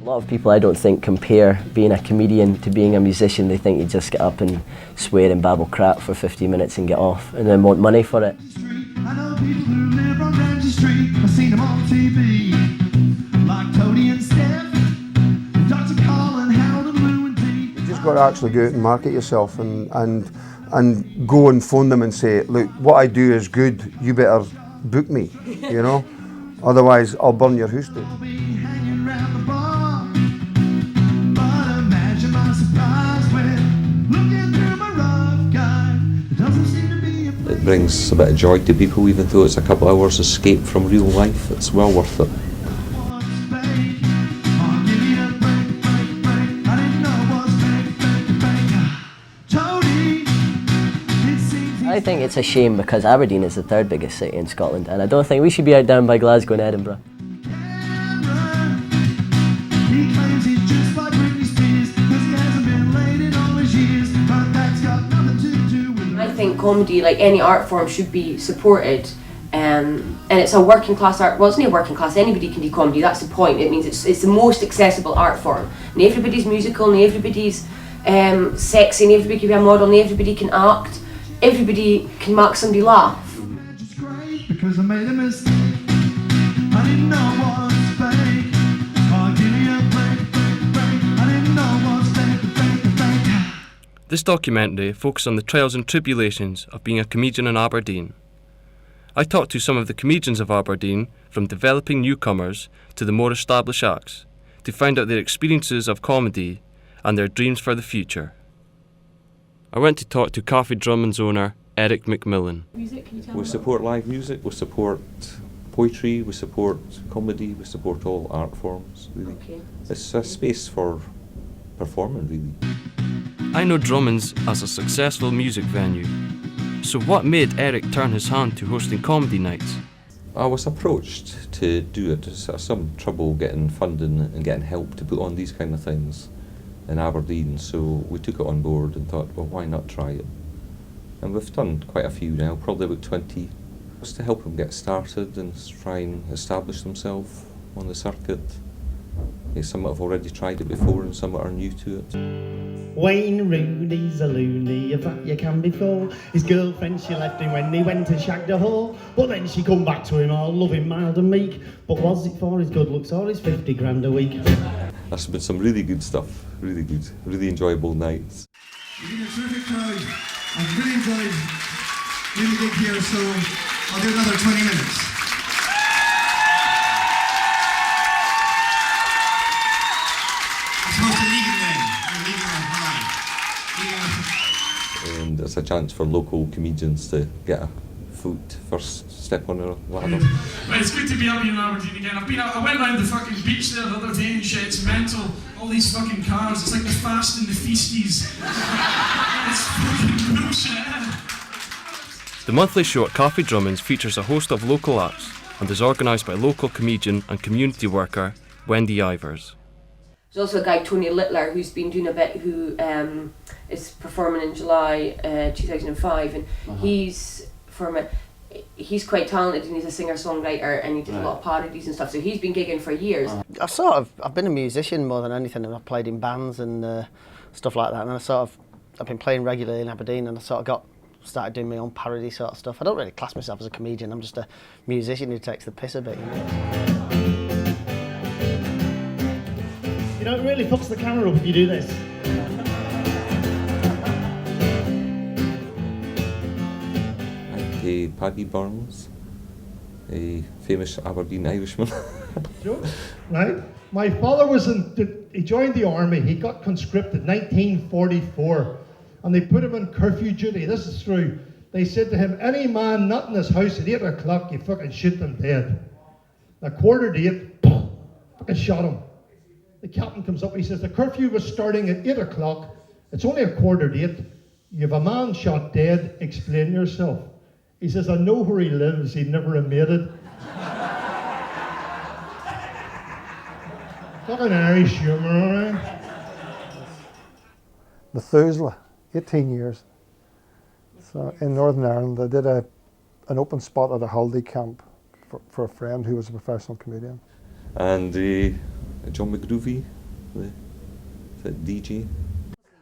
A lot of people, I don't think, compare being a comedian to being a musician. They think you just get up and swear and babble crap for 15 minutes and get off, and then want money for it. I know people who live on Reggie Street. I've seen them on TV, like Tony and Steph, Dr. Colin, Harold and Lou and Dee. You just got to actually go out and market yourself and go and phone them and say, look, what I do is good, you better book me, you know? Otherwise, I'll burn your house down. I'll be hanging round the bar, but imagine my surprise when looking through my rough guide. There doesn't seem to be a place. It brings a bit of joy to people, even though it's a couple of hours escape from real life. It's well worth it. I think it's a shame because Aberdeen is the third biggest city in Scotland, and I don't think we should be out down by Glasgow and Edinburgh. I think comedy, like any art form, should be supported, and it's a working class art. Well, it's not a working class. Anybody can do comedy. That's the point. It means it's the most accessible art form. And everybody's musical, and everybody's sexy, and everybody can be a model, and everybody can act. Everybody can make somebody laugh. Because I made a mistake. I didn't know what was fake. Oh, give me a break. I didn't know what was fake. This documentary focused on the trials and tribulations of being a comedian in Aberdeen. I talked to some of the comedians of Aberdeen, from developing newcomers to the more established acts, to find out their experiences of comedy and their dreams for the future. I went to talk to Coffee Drummond's owner, Eric McMillan. We support live music, we support poetry, we support comedy, we support all art forms, really. Okay. It's a space for performing, really. I know Drummond's as a successful music venue. So what made Eric turn his hand to hosting comedy nights? I was approached to do it. There's some trouble getting funding and getting help to put on these kind of things in Aberdeen, so we took it on board and thought, well, why not try it? And we've done quite a few now, probably about 20, just to help them get started and try and establish themselves on the circuit. Some have already tried it before and some are new to it. Wayne Rooney's a loony, if that you can before. His girlfriend, she left him when he went to shag the whore. But then she come back to him all loving, mild and meek. But was it for his good looks or his 50 grand a week? There's been some really good stuff, really good, really enjoyable nights. You've been a terrific crowd. I've really enjoyed doing the gig here, so I'll do another 20 minutes. It's hosted Legan then. Legan, hi. And it's a chance for local comedians to get a foot first step on a ladder. Well, it's good to be up here in Aberdeen again. I went round the fucking beach there the other day and shit, it's mental. All these fucking cars, it's like the Fast and the Feasties. It's fucking bullshit. The monthly show at Coffee Drummond's features a host of local acts and is organised by local comedian and community worker Wendy Ivers. There's also a guy, Tony Littler, who's been doing a bit, who is performing in July 2005, and he's quite talented and he's a singer-songwriter and he did a lot of parodies and stuff, so he's been gigging for years. I've been a musician more than anything, and I've played in bands and stuff like that, and I've been playing regularly in Aberdeen, and I started doing my own parody sort of stuff. I don't really class myself as a comedian, I'm just a musician who takes the piss a bit, you know. You know, it really fucks the camera up if you do this. Paddy Burns, a famous Aberdeen Irishman. Right? My father he joined the army, he got conscripted 1944, and they put him in curfew duty. This is true. They said to him, any man not in this house at 8 o'clock, you fucking shoot them dead. At 7:45, fucking shot him. The captain comes up, he says, the curfew was starting at 8 o'clock, it's only 7:45. You have a man shot dead, explain yourself. He says, I know where he lives, he'd never have made it. Fucking Irish humour, alright? Methuselah, 18 years. So in Northern Ireland, I did an open spot at a holiday camp for a friend who was a professional comedian. And John McGroovy, the DJ.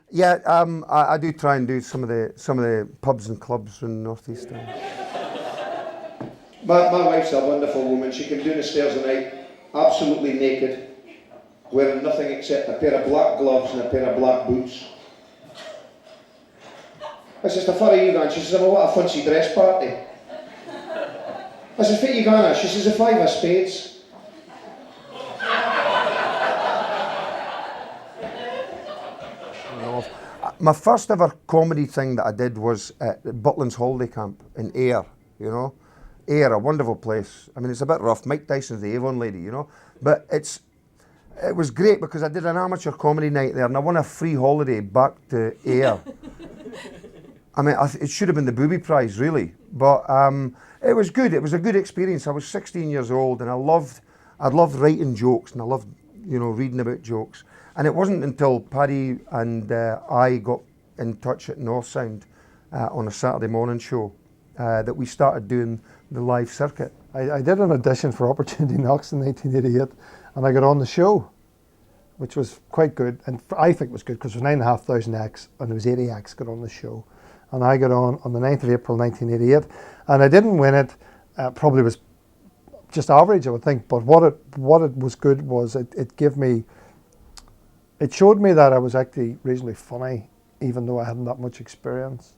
Yeah, I do try and do some of the pubs and clubs in North East. My wife's a wonderful woman. She came down the stairs at night, absolutely naked, wearing nothing except a pair of black gloves and a pair of black boots. I says, "The far are you going?" She says, "I'm at a fancy dress party." I says, "Fit you going?" She says, "The 5 of spades." My first ever comedy thing that I did was at Butlin's Holiday Camp in Ayr, you know. Ayr, a wonderful place. I mean, it's a bit rough. Mike Tyson's the Avon lady, you know. But it was great because I did an amateur comedy night there and I won a free holiday back to Ayr. I mean, it should have been the Booby Prize, really. But it was good. It was a good experience. I was 16 years old and I loved writing jokes and I loved, you know, reading about jokes. And it wasn't until Paddy and I got in touch at North Sound on a Saturday morning show that we started doing the live circuit. I did an audition for Opportunity Knocks in 1988 and I got on the show, which was quite good. And I think it was good because there was 9,500 acts and there was 80 acts got on the show. And I got on the 9th of April 1988 and I didn't win it, probably was just average I would think, but what it was good was it showed me that I was actually reasonably funny even though I hadn't that much experience.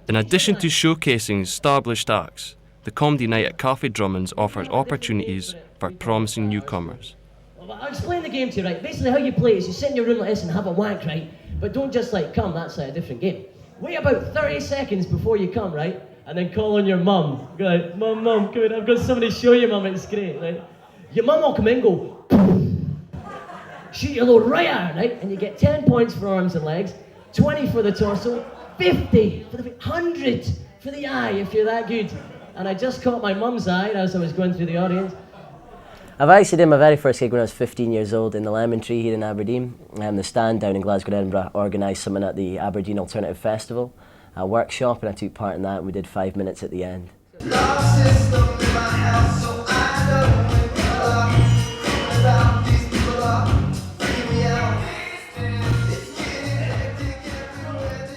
In addition to showcasing established acts, the comedy night at Cafe Drummond's offers opportunities for promising newcomers. Well, I'll explain the game to you, right? Basically how you play is you sit in your room like this and have a wank, right? But don't just come, that's a different game. Wait about 30 seconds before you come, right? And then call on your mum. Go like, "Mum, come in, I've got something to show you, mum, it's great," right? Your mum will come in and go, shoot your load right at her, right? And you get 10 points for arms and legs, 20 for the torso, 50 for the 100 for the eye if you're that good. And I just caught my mum's eye as I was going through the audience. I've actually did my very first gig when I was 15 years old in the Lemon Tree here in Aberdeen. The Stand down in Glasgow and Edinburgh organised something at the Aberdeen Alternative Festival, a workshop, and I took part in that and we did 5 minutes at the end.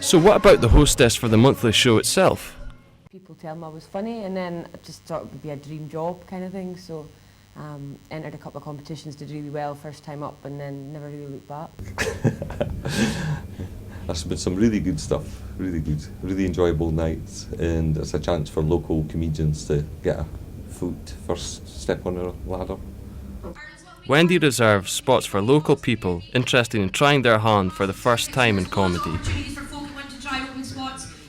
So what about the hostess for the monthly show itself? People tell me I was funny, and then I just thought it would be a dream job kind of thing, so entered a couple of competitions, did really well first time up, and then never really looked back. There's been some really good stuff, really good, really enjoyable nights, and it's a chance for local comedians to get a first step on the ladder. Wendy reserves spots for local people interested in trying their hand for the first time in comedy.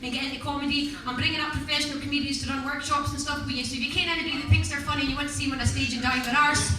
And get into comedy. I'm bringing up professional comedians to run workshops and stuff with you. So if you can't anybody that thinks they're funny and you want to see them on a stage and down their arse,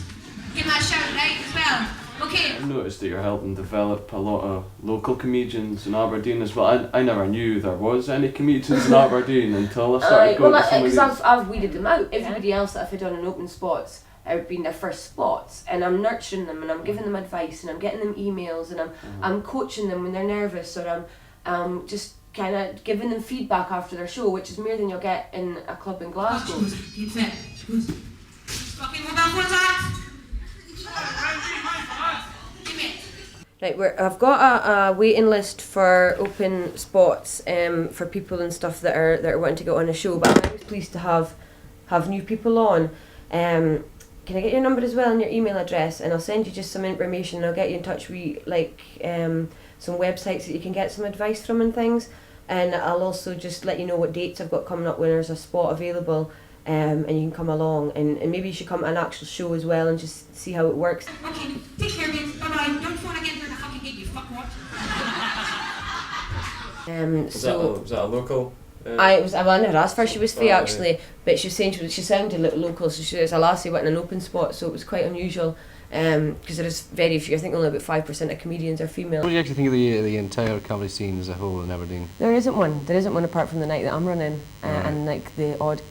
give them a shout, right, as well. Okay. I've noticed that you're helping develop a lot of local comedians in Aberdeen as well. I never knew there was any comedians in Aberdeen until I started going to some of these. Because I've weeded them out. Everybody else that I've had on an open spots have been their first spots, and I'm nurturing them and I'm giving them advice and I'm getting them emails and I'm coaching them when they're nervous, or I'm just kind of giving them feedback after their show, which is more than you'll get in a club in Glasgow. Right, I've got a waiting list for open spots for people and stuff that are wanting to get on a show, but I'm always pleased to have new people on. Can I get your number as well and your email address, and I'll send you just some information and I'll get you in touch with some websites that you can get some advice from and things, and I'll also just let you know what dates I've got coming up when there's a spot available, and you can come along, and maybe you should come to an actual show as well and just see how it works. Okay, take care, babes. Bye-bye. Don't phone again for the fucking gig, you fuckwat. Was that a local? I never asked her. She was free actually, but she was saying she sounded a little local, so she was a lassie went in an open spot, so it was quite unusual. Because there is very few, I think only about 5% of comedians are female. What do you actually think of the entire comedy scene as a whole in Aberdeen? There isn't one apart from the night that I'm running, and like the odd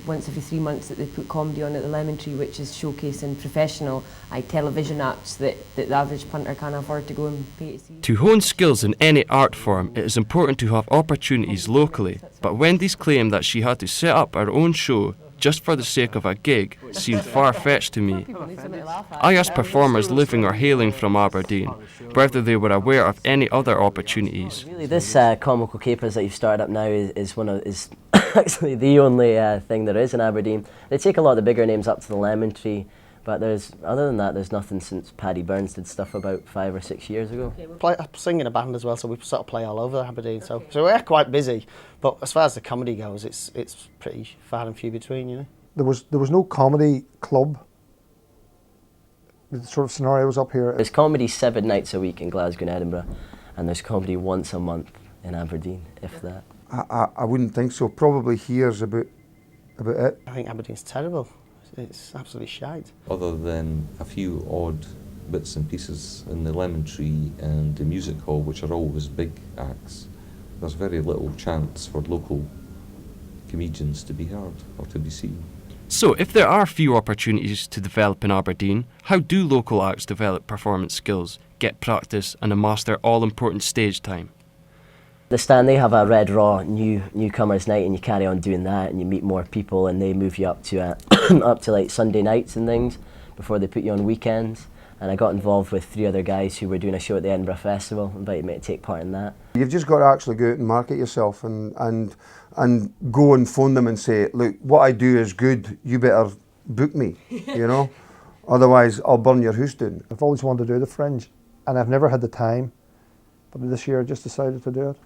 once every 3 months that they put comedy on at the Lemon Tree, which is showcasing professional television acts that the average punter can't afford to go and pay to see. To hone skills in any art form, it is important to have opportunities locally, but Wendy's claim that she had to set up her own show just for the sake of a gig seemed far-fetched to me. I asked performers living or hailing from Aberdeen whether they were aware of any other opportunities. Really, this Comical Capers that you've started up now is actually the only thing there is in Aberdeen. They take a lot of the bigger names up to the Lemon Tree, but other than that, there's nothing since Paddy Burns did stuff about 5 or 6 years ago. I sing in a band as well, so we sort of play all over Aberdeen. So we're quite busy. But as far as the comedy goes, it's pretty far and few between, you know. There was no comedy club. The sort of scenario was up here. There's comedy 7 nights a week in Glasgow and Edinburgh, and there's comedy once a month in Aberdeen, if that. I wouldn't think so. Probably here's about it. I think Aberdeen's terrible. It's absolutely shite. Other than a few odd bits and pieces in the Lemon Tree and the music hall, which are always big acts, there's very little chance for local comedians to be heard or to be seen. So, if there are few opportunities to develop in Aberdeen, how do local acts develop performance skills, get practice and master all-important stage time? The Stand, they have a Red Raw newcomers night, and you carry on doing that, and you meet more people, and they move you up to up to like Sunday nights and things before they put you on weekends. And I got involved with 3 other guys who were doing a show at the Edinburgh Festival, invited me to take part in that. You've just got to actually go out and market yourself and go and phone them and say, look, what I do is good, you better book me, you know? Otherwise, I'll burn your house down. I've always wanted to do the Fringe, and I've never had the time, but this year I just decided to do it.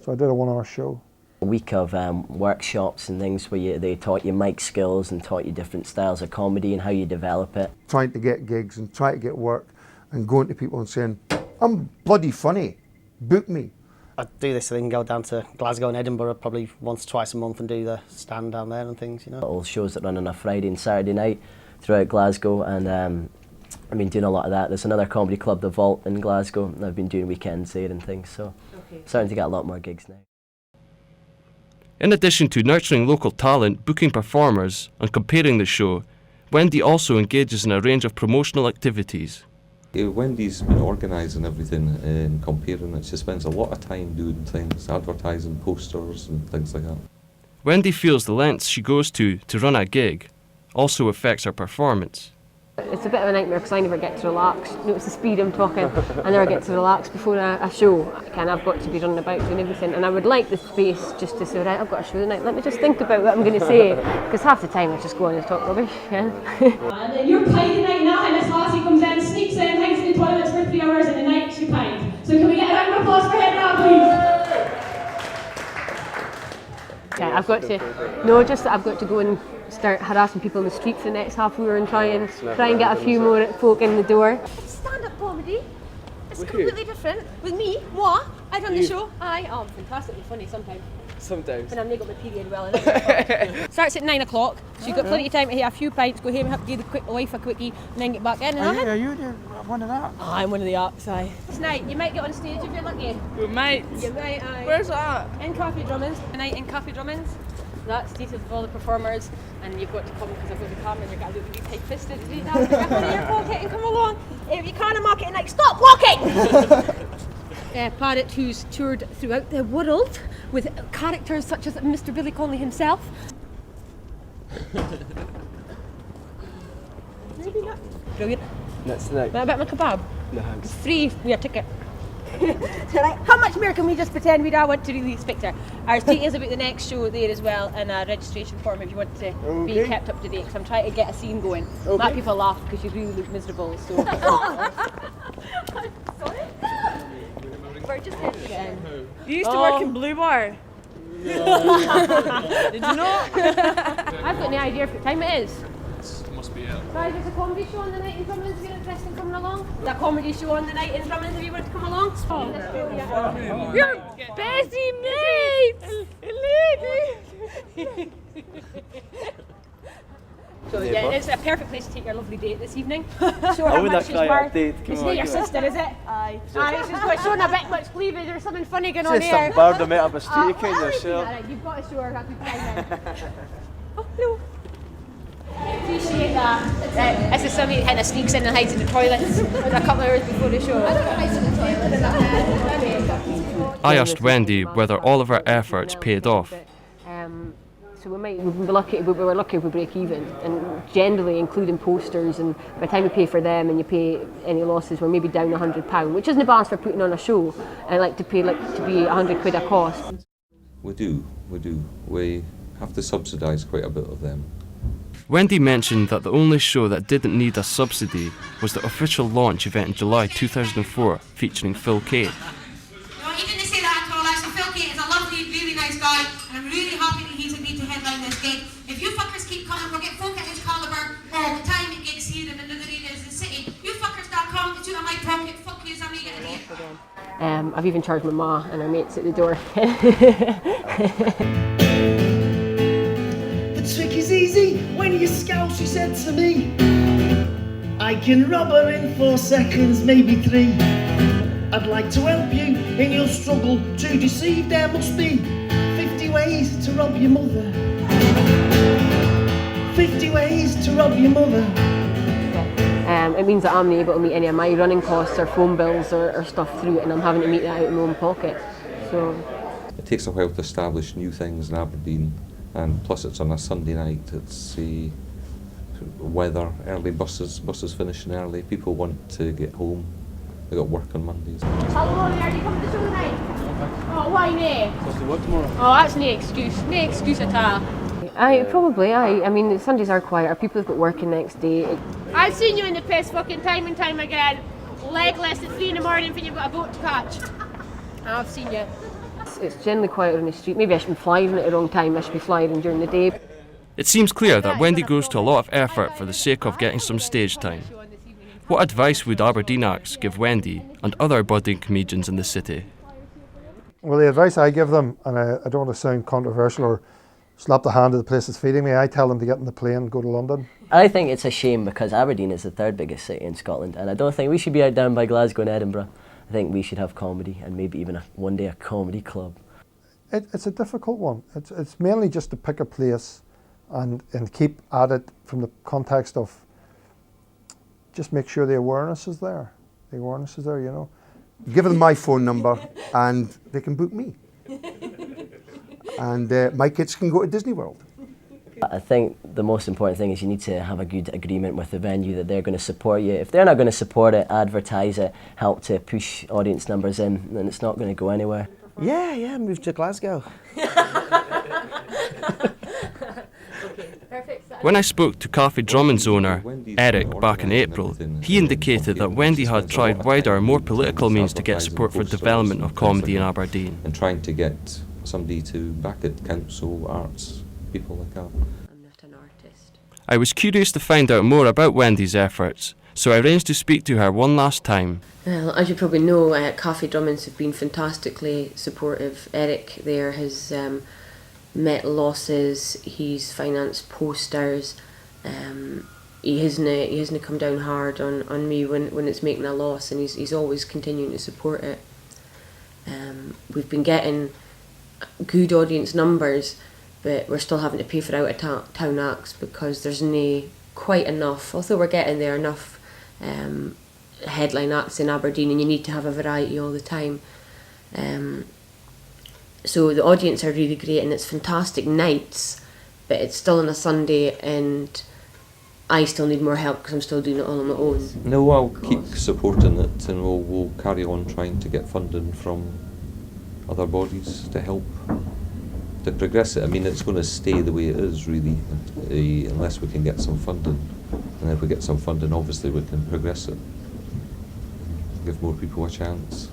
So I did a 1-hour show. A week of workshops and things where they taught you mic skills and taught you different styles of comedy and how you develop it. Trying to get gigs and trying to get work and going to people and saying, I'm bloody funny, book me. I do this thing, go down to Glasgow and Edinburgh probably once, twice a month and do the Stand down there and things, you know. All shows that run on a Friday and Saturday night throughout Glasgow, and I've been doing a lot of that. There's another comedy club, The Vault, in Glasgow, and I've been doing weekends there and things, so starting to get a lot more gigs now. In addition to nurturing local talent, booking performers and comparing the show, Wendy also engages in a range of promotional activities. Wendy's been organising everything and comparing it. She spends a lot of time doing things, advertising posters and things like that. Wendy feels the lengths she goes to run a gig also affects her performance. It's a bit of a nightmare because I never get to relax. You know, it's the speed I'm talking. I never get to relax before a show. I've got to be running about doing everything, and I would like the space just to say, right, I've got a show tonight, let me just think about what I'm going to say, because half the time I just go on and talk rubbish. Yeah. And you're playing tonight now, and this lassie comes in, sneaks in, hides in the toilets for 3 hours, and the night she pined. So can we get a round of applause for Heather, please? Yeah, I've got to go and start harassing people in the street for the next half hour and try and get a few more folk in the door. Stand-up comedy. It's completely different. With me, moi, I run the show. I'm fantastically funny sometimes. Sometimes. When I've not got my period well. Starts at 9 o'clock, so you've got plenty of time to have a few pints, go home, give the wife a quickie, and then get back in. Are you one of that? I'm one of the acts, aye. Tonight, you might get on stage if you're lucky. We might. You might, aye. Where's that? In Cafe Drummond's. Tonight in Cafe Drummond's. That's details of all the performers, and you've got to come because I've got the camera and you're going to be tight-fisted to do that. Put your hand in your pocket and come along. If you can't mark it at night, stop walking! Parrot, who's toured throughout the world with characters such as Mr. Billy Connolly himself. Maybe not. Brilliant. That's tonight. What about my kebab? No thanks. It's free with your ticket. So like, how much more can we just pretend we don't want to really speak to her? There's details about the next show there as well, and a registration form if you want to be kept up to date, because I'm trying to get a scene going. A lot of people laugh because you really look miserable, so... Sorry? We're just here to get in. You used to work in Blue Bar. Did you not? I've got no idea what time it is. Must be it. Guys, there's a comedy show on the night in Drummond. If you're interested in coming along, that comedy show on the night in Drummond. If you want to come along, You're busy mates! So yeah, it's a perfect place to take your lovely date this evening. Show her how much she's worth. It's not your sister, is it? Aye. Aye, she's got showing a bit much cleavage or something funny going on Just here. some bird I met up a street kind of Alright, you've got to show her how to time. Oh no. Appreciate that. This is somebody that kind of sneaks in and hides in the toilets a couple of hours before the show. I don't hide in the toilet. I asked Wendy whether all of her efforts paid off. So we were lucky if we break even, and generally including posters, and by the time you pay for them and you pay any losses, we're maybe down £100, which isn't a balance for putting on a show. I like to be £100 a cost. We do. We have to subsidise quite a bit of them. Wendy mentioned that the only show that didn't need a subsidy was the official launch event in July 2004 featuring Phil Kay. No, he didn't say that at all. Actually, Phil Kay is a lovely, really nice guy, and I'm really happy that he's agreed to headline this gig. If you fuckers keep coming, we'll get folk at his calibre all the time at gigs here and in other areas of the city. You fuckers don't come, it's out of my pocket, fuck you, I'm not getting it. I've even charged my ma and her mates at the door. The trick is easy when you scout, she said to me. I can rob her in 4 seconds, maybe 3. I'd like to help you in your struggle to deceive. There must be 50 ways to rob your mother. 50 ways to rob your mother. It means that I'm not able to meet any of my running costs or phone bills or stuff through it, and I'm having to meet that out of my own pocket. So it takes a while to establish new things in Aberdeen, and plus it's on a Sunday night. It's weather, early buses finishing early. People want to get home. They got work on Mondays. Hello there, you coming to show tonight? Oh, why no? Supposed to work tomorrow. Oh, that's no excuse at all. I mean, Sundays are quieter. People have got work the next day. I've seen you in the piss fucking time and time again, legless at 3 in the morning when you've got a boat to catch. I've seen you. It's generally quieter on the street. Maybe I should be flying at the wrong time. I should be flying during the day. It seems clear that Wendy goes to a lot of effort for the sake of getting some stage time. What advice would Aberdeen acts give Wendy and other budding comedians in the city? Well, the advice I give them, and I don't want to sound controversial or slap the hand of the place that's feeding me, I tell them to get on the plane and go to London. I think it's a shame because Aberdeen is the 3rd biggest city in Scotland, and I don't think we should be out down by Glasgow and Edinburgh. I think we should have comedy, and maybe even one day a comedy club. It's a difficult one. It's mainly just to pick a place and keep at it from the context of just make sure the awareness is there. The awareness is there, you know. Give them my phone number and they can book me. And my kids can go to Disney World. I think the most important thing is you need to have a good agreement with the venue that they're going to support you. If they're not going to support it, advertise it, help to push audience numbers in, then it's not going to go anywhere. Yeah, moved to Glasgow. When I spoke to Coffee Drummond's owner, Eric, back in April, he indicated that Wendy had tried wider, more political means to get support for development of comedy in Aberdeen. And trying to get somebody to back it, council, arts, people like that. I'm not an artist. I was curious to find out more about Wendy's efforts, so I arranged to speak to her one last time. Well, as you probably know, Coffee Drummonds have been fantastically supportive. Eric there has met losses, he's financed posters, he hasn't come down hard on me when it's making a loss, and he's always continuing to support it. We've been getting good audience numbers, but we're still having to pay for out-of-town acts because there's no quite enough, although we're getting there, enough headline acts in Aberdeen, and you need to have a variety all the time. So the audience are really great, and it's fantastic nights, but it's still on a Sunday, and I still need more help because I'm still doing it all on my own. No, I'll keep supporting it, and we'll carry on trying to get funding from other bodies to help to progress it. I mean, it's going to stay the way it is, really, unless we can get some funding. And if we get some funding, obviously we can progress it, give more people a chance.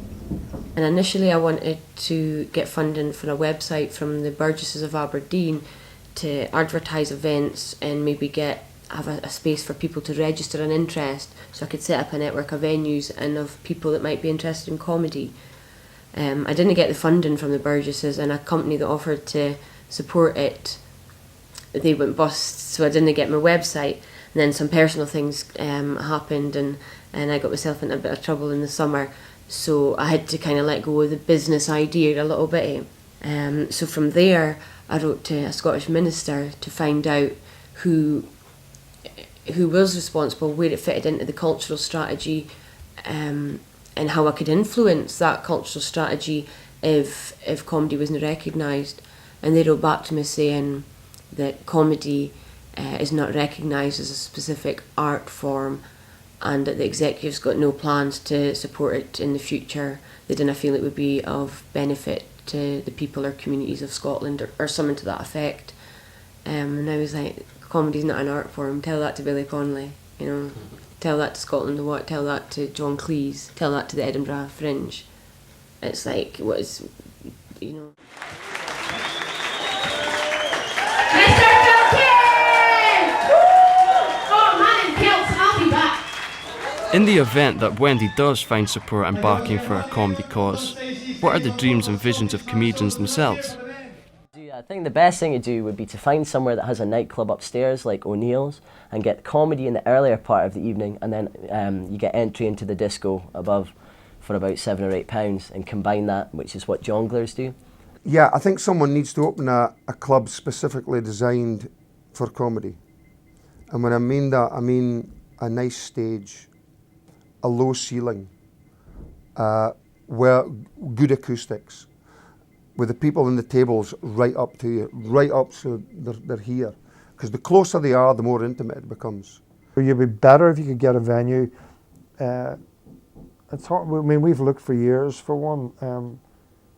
And initially I wanted to get funding for a website from the Burgesses of Aberdeen to advertise events and maybe have a space for people to register an interest, so I could set up a network of venues and of people that might be interested in comedy. I didn't get the funding from the Burgesses, and a company that offered to support it, they went bust, so I didn't get my website. And then some personal things happened, and I got myself into a bit of trouble in the summer, so I had to kind of let go of the business idea a little bit. So from there I wrote to a Scottish minister to find out who was responsible, where it fitted into the cultural strategy, and how I could influence that cultural strategy if comedy wasn't recognised. And they wrote back to me saying, that comedy is not recognised as a specific art form, and that the executive's got no plans to support it in the future. They didn't feel it would be of benefit to the people or communities of Scotland, or something to that effect. And I was like, comedy's not an art form. Tell that to Billy Connolly, you know. Tell that to Scotland the What. Tell that to John Cleese. Tell that to the Edinburgh Fringe. It's like, what is, you know. In the event that Wendy does find support and backing for a comedy cause, what are the dreams and visions of comedians themselves? I think the best thing to do would be to find somewhere that has a nightclub upstairs like O'Neill's and get comedy in the earlier part of the evening, and then you get entry into the disco above for about £7 or £8 and combine that, which is what jongleurs do. Yeah, I think someone needs to open a club specifically designed for comedy. And when I mean that, I mean a nice stage, a low ceiling, where good acoustics, with the people in the tables right up to you, right up so they're here. Because the closer they are, the more intimate it becomes. You'd be better if you could get a venue. It's hard. I mean, we've looked for years for one.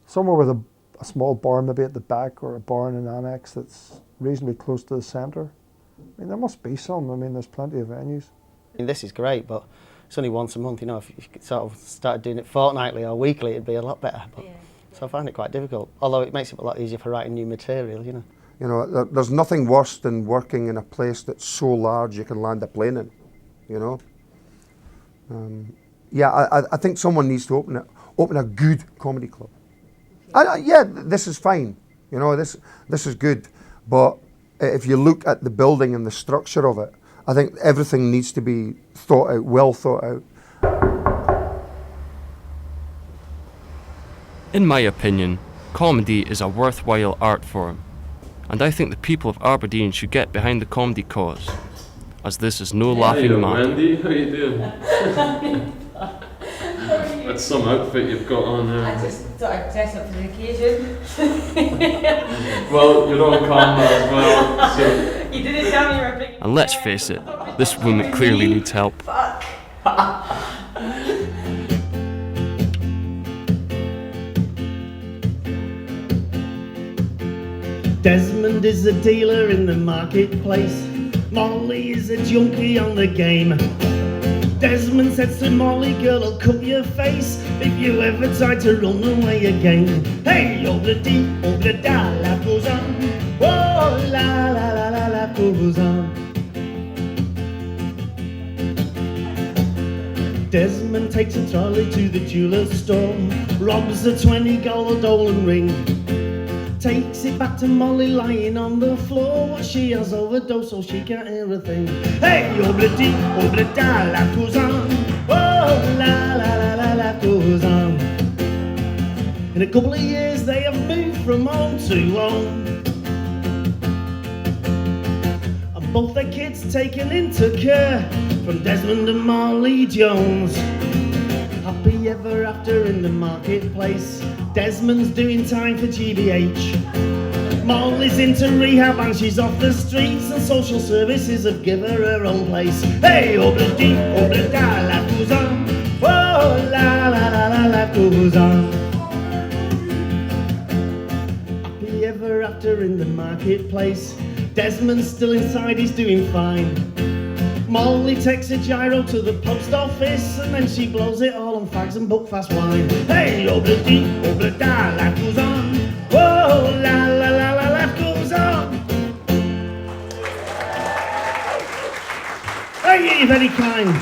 Somewhere with a small bar maybe at the back, or a bar in an annex that's reasonably close to the centre. I mean, there must be some. I mean, there's plenty of venues. I mean, this is great, but it's only once a month. You know, if you sort of started doing it fortnightly or weekly, it'd be a lot better. But, so I find it quite difficult. Although it makes it a lot easier for writing new material. You know. You know, there's nothing worse than working in a place that's so large you can land a plane in. You know. Yeah, I think someone needs to open a good comedy club. Yeah, this is fine. You know, this is good. But if you look at the building and the structure of it, I think everything needs to be thought out, well thought out. In my opinion, comedy is a worthwhile art form, and I think the people of Aberdeen should get behind the comedy cause, as this is no laughing matter. Wendy, how you doing? That's some outfit you've got on there. I just thought I'd dress up for the occasion. Well, you're on camera as well, so... You didn't tell me you were bringing... And let's face it, this woman clearly needs help. Fuck. Desmond is a dealer in the marketplace. Molly is a junkie on the game. Desmond says to Molly, girl, I'll cut your face if you ever try to run away again. Hey, oh-the-dee-da, life goes on. Oh, la-la-la-la, life goes on. Desmond takes a trolley to the jeweller's store, robs a 20 gold Dolan ring, takes it back to Molly lying on the floor. She has overdosed so she can't hear a thing. Hey, oh-the-dee-da, life goes on. Oh, la-la-la-la, life goes on. In a couple of years they have moved from home to home, and both their kids taken into care from Desmond and Molly Jones. Happy ever after in the marketplace. Desmond's doing time for GBH. Molly's into rehab and she's off the streets, and social services have given her own place. Hey, oh-the-dee-da, life goes on. Oh, la-la-la-la, life goes on. Happy ever after in the marketplace. Desmond's still inside, he's doing fine. Molly takes a gyro to the post office, and then she blows it all on fags and buckfast wine. Hey, oh-the-dee-da, life goes on. Whoa, la-la-la-la, life goes on. Thank you, you're very kind.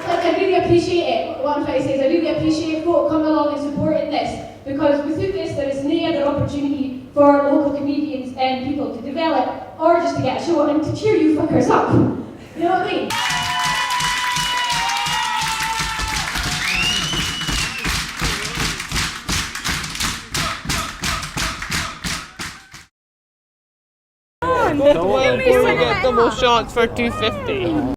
Look, I really appreciate it. What I'm trying to say is I really appreciate folk coming along and supporting this, because without this there is no other opportunity for local comedians and people to develop, or just to get a show and to cheer you fuckers up. You know what I mean? Give me some double shots for 250.